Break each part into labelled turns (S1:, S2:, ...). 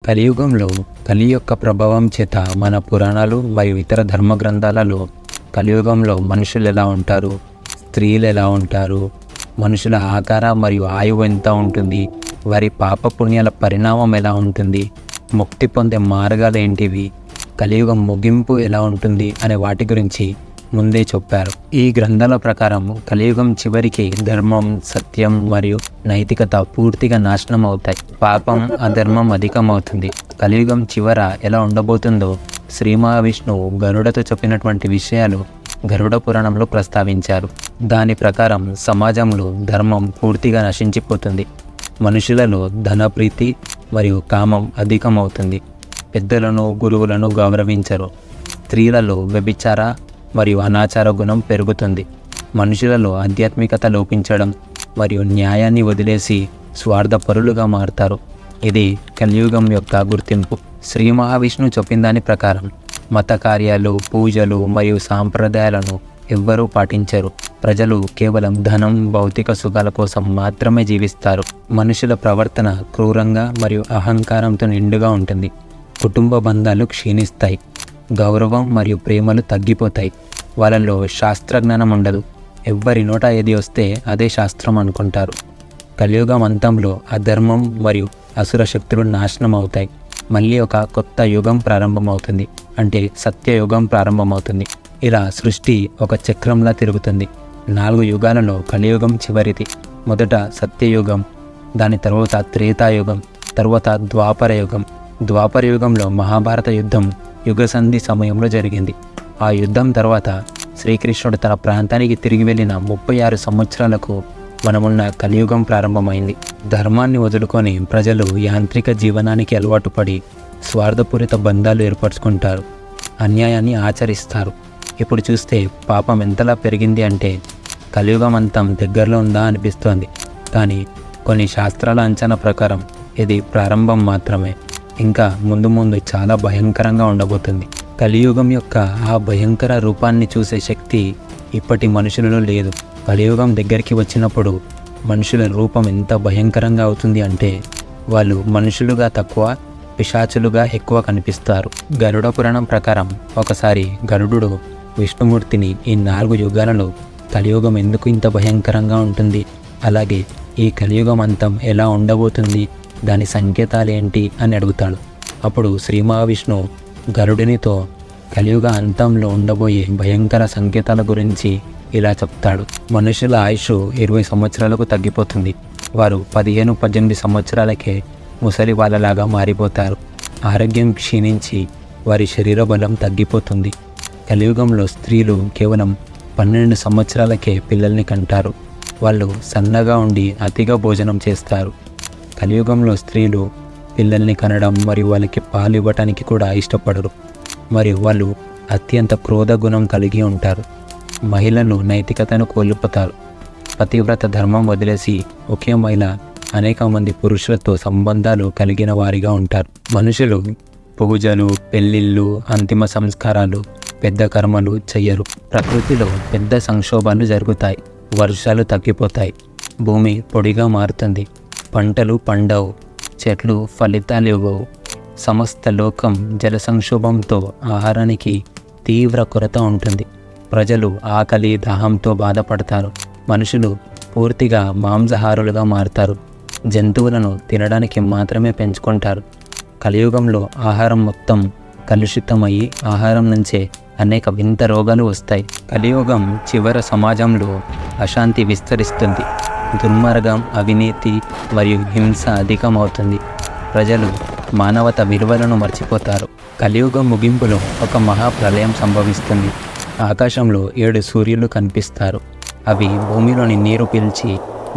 S1: కలియుగంలో కలి యొక్క ప్రభావం చేత మన పురాణాలు మరియు ఇతర ధర్మ గ్రంథాలలో కలియుగంలో మనుషులు ఎలా ఉంటారు, స్త్రీలు ఎలా ఉంటారు, మనుషుల ఆకార మరియు ఆయువు ఎంత ఉంటుంది, వారి పాపపుణ్యాల పరిణామం ఎలా ఉంటుంది, ముక్తి పొందే మార్గాలు ఏంటివి, కలియుగం ముగింపు ఎలా ఉంటుంది అనే వాటి గురించి ముందే చెప్పారు. ఈ గ్రంథాల ప్రకారం కలియుగం చివరికి ధర్మం, సత్యం మరియు నైతికత పూర్తిగా నాశనం అవుతాయి. పాపం, అధర్మం అధికమవుతుంది. కలియుగం చివర ఎలా ఉండబోతుందో శ్రీ మహావిష్ణువు గరుడతో చెప్పినటువంటి విషయాలు గరుడ పురాణంలో ప్రస్తావించారు. దాని ప్రకారం సమాజంలో ధర్మం పూర్తిగా నశించిపోతుంది. మనుషులలో ధనప్రీతి మరియు కామం అధికమవుతుంది. పెద్దలను, గురువులను గౌరవించరు. స్త్రీలలో వ్యభిచార మరియు అనాచార గుణం పెరుగుతుంది. మనుషులలో ఆధ్యాత్మికత లోపించడం మరియు న్యాయాన్ని వదిలేసి స్వార్థపరులుగా మారుతారు. ఇది కలియుగం యొక్క గుర్తింపు. శ్రీ మహావిష్ణువు చెప్పిన దాని ప్రకారం మత కార్యాలు, పూజలు మరియు సాంప్రదాయాలను ఎవ్వరూ పాటించరు. ప్రజలు కేవలం ధనం, భౌతిక సుఖాల కోసం మాత్రమే జీవిస్తారు. మనుషుల ప్రవర్తన క్రూరంగా మరియు అహంకారంతో నిండుగా ఉంటుంది. కుటుంబ బంధాలు క్షీణిస్తాయి. గౌరవం మరియు ప్రేమలు తగ్గిపోతాయి. వాళ్ళలో శాస్త్రజ్ఞానం ఉండదు. ఎవ్వరి నోట ఏది వస్తే అదే శాస్త్రం అనుకుంటారు. కలియుగం అంతంలో అధర్మం మరియు అసుర శక్తులు నాశనం అవుతాయి. మళ్ళీ ఒక కొత్త యుగం ప్రారంభమవుతుంది. అంటే సత్యయుగం ప్రారంభమవుతుంది. ఇలా సృష్టి ఒక చక్రంలా తిరుగుతుంది. 4 యుగాలలో కలియుగం చివరిది. మొదట సత్యయుగం, దాని తర్వాత త్రేతాయుగం, తర్వాత ద్వాపర యుగం. ద్వాపర యుగంలో మహాభారత యుద్ధం యుగసంధి సమయంలో జరిగింది. ఆ యుద్ధం తర్వాత శ్రీకృష్ణుడు తన ప్రాంతానికి తిరిగి వెళ్ళిన 36 సంవత్సరాలకు మనమున్న కలియుగం ప్రారంభమైంది. ధర్మాన్ని వదులుకొని ప్రజలు యాంత్రిక జీవనానికి అలవాటు పడి స్వార్థపూరిత బంధాలు ఏర్పరచుకుంటారు, అన్యాయాన్ని ఆచరిస్తారు. ఇప్పుడు చూస్తే పాపం ఎంతలా పెరిగింది అంటే కలియుగం అంతం దగ్గరలో ఉందా అనిపిస్తోంది. కానీ కొన్ని శాస్త్రాల అంచనా ప్రకారం ఇది ప్రారంభం మాత్రమే. ఇంకా ముందు ముందు చాలా భయంకరంగా ఉండబోతుంది. కలియుగం యొక్క ఆ భయంకర రూపాన్ని చూసే శక్తి ఇప్పటి మనుషులలో లేదు. కలియుగం దగ్గరికి వచ్చినప్పుడు మనుషుల రూపం ఎంత భయంకరంగా అవుతుంది అంటే వాళ్ళు మనుషులుగా తక్కువ, పిశాచులుగా ఎక్కువ కనిపిస్తారు. గరుడ పురాణం ప్రకారం ఒకసారి గరుడు విష్ణుమూర్తిని ఈ 4 యుగాలలో కలియుగం ఎందుకు ఇంత భయంకరంగా ఉంటుంది, అలాగే ఈ కలియుగం అంతం ఎలా ఉండబోతుంది, దాని సంకేతాలు ఏంటి అని అడుగుతాడు. అప్పుడు శ్రీ మహావిష్ణువు గరుడినితో కలియుగ అంతంలో ఉండబోయే భయంకర సంకేతాల గురించి ఇలా చెప్తాడు. మనుషుల ఆయుష్ 20 సంవత్సరాలకు తగ్గిపోతుంది. వారు 15-18 సంవత్సరాలకే ముసలి వాళ్ళలాగా మారిపోతారు. ఆరోగ్యం క్షీణించి వారి శరీర బలం తగ్గిపోతుంది. కలియుగంలో స్త్రీలు కేవలం 12 సంవత్సరాలకే పిల్లల్ని కంటారు. వాళ్ళు సన్నగా ఉండి అతిగా భోజనం చేస్తారు. కలియుగంలో స్త్రీలు పిల్లల్ని కనడం మరియు వాళ్ళకి పాలు ఇవ్వటానికి కూడా ఇష్టపడరు. మరియు వాళ్ళు అత్యంత క్రోధ గుణం కలిగి ఉంటారు. మహిళలు నైతికతను కోల్పోతారు. పతివ్రత ధర్మం వదిలేసి ఒకే మహిళ అనేక మంది పురుషులతో సంబంధాలు కలిగిన వారిగా ఉంటారు. మనుషులు పూజలు, పెళ్ళిళ్ళు, అంతిమ సంస్కారాలు, పెద్ద కర్మలు చెయ్యరు. ప్రకృతిలో పెద్ద సంక్షోభాలు జరుగుతాయి. వర్షాలు తగ్గిపోతాయి. భూమి పొడిగా మారుతుంది. పంటలు పండవు. చెట్లు ఫలితాలు ఇవ్వవు. సమస్త లోకం జల సంక్షోభంతో ఆహారానికి తీవ్ర కొరత ఉంటుంది. ప్రజలు ఆకలి, దాహంతో బాధపడతారు. మనుషులు పూర్తిగా మాంసాహారులుగా మారుతారు. జంతువులను తినడానికి మాత్రమే పెంచుకుంటారు. కలియుగంలో ఆహారం మొత్తం కలుషితమయ్యి ఆహారం నుంచే అనేక వింత రోగాలు వస్తాయి. కలియుగం చివర సమాజంలో అశాంతి విస్తరిస్తుంది. దుర్మార్గం, అవినీతి మరియు హింస అధికమవుతుంది. ప్రజలు మానవత విలువలను మర్చిపోతారు. కలియుగం ముగింపులో ఒక మహాప్రళయం సంభవిస్తుంది. ఆకాశంలో 7 సూర్యులు కనిపిస్తారు. అవి భూమిలోని నీరు పీల్చి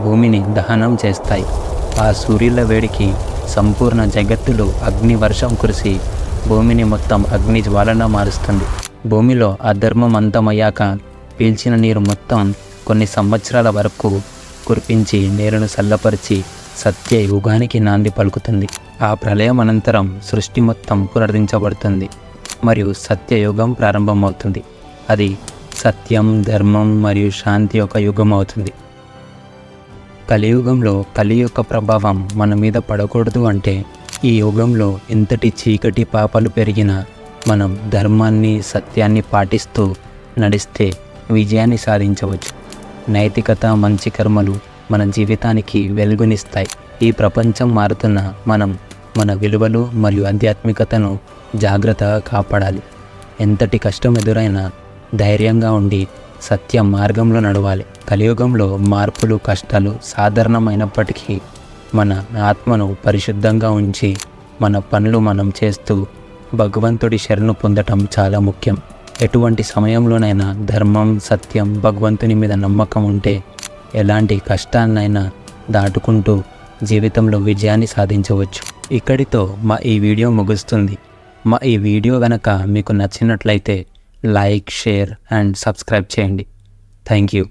S1: భూమిని దహనం చేస్తాయి. ఆ సూర్యుల వేడికి సంపూర్ణ జగత్తులో అగ్ని వర్షం కురిసి భూమిని మొత్తం అగ్ని జ్వాలలా మారుస్తుంది. భూమిలో అధర్మం అంతమయ్యాక పీల్చిన నీరు మొత్తం కొన్ని సంవత్సరాల వరకు కురిపించి నేలను చల్లపరిచి సత్య యుగానికి నాంది పలుకుతుంది. ఆ ప్రళయం అనంతరం సృష్టి మొత్తం పునరుద్ధరించబడుతుంది మరియు సత్యయుగం ప్రారంభమవుతుంది. అది సత్యం, ధర్మం మరియు శాంతి యొక్క యుగం అవుతుంది. కలియుగంలో కలి యొక్క ప్రభావం మన మీద పడకూడదు అంటే ఈ యుగంలో ఎంతటి చీకటి పాపాలు పెరిగినా మనం ధర్మాన్ని సత్యాన్ని పాటిస్తూ నడిస్తే విజయాన్ని సాధించవచ్చు. నైతికత మంచి కర్మలు మన జీవితానికి వెలుగునిస్తాయి. ఈ ప్రపంచం మారుతున్న మనం మన విలువలు మరియు ఆధ్యాత్మికతను జాగ్రత్తగా కాపాడాలి. ఎంతటి కష్టం ఎదురైనా ధైర్యంగా ఉండి సత్య మార్గంలో నడవాలి. కలియుగంలో మార్పులు కష్టాలు సాధారణమైనప్పటికీ మన ఆత్మను పరిశుద్ధంగా ఉంచి మన పనులు మనం చేస్తూ భగవంతుడి శరణు పొందటం చాలా ముఖ్యం. ఎటువంటి సమయంలోనైనా ధర్మం సత్యం భగవంతుని మీద నమ్మకం ఉంటే ఎలాంటి కష్టాన్నైనా దాటుకుంటూ జీవితంలో విజయాన్ని సాధించవచ్చు. ఇక్కడితో మా ఈ వీడియో ముగుస్తుంది. మా ఈ వీడియో కనుక మీకు నచ్చినట్లయితే లైక్ షేర్ అండ్ సబ్స్క్రైబ్ చేయండి. Thank you.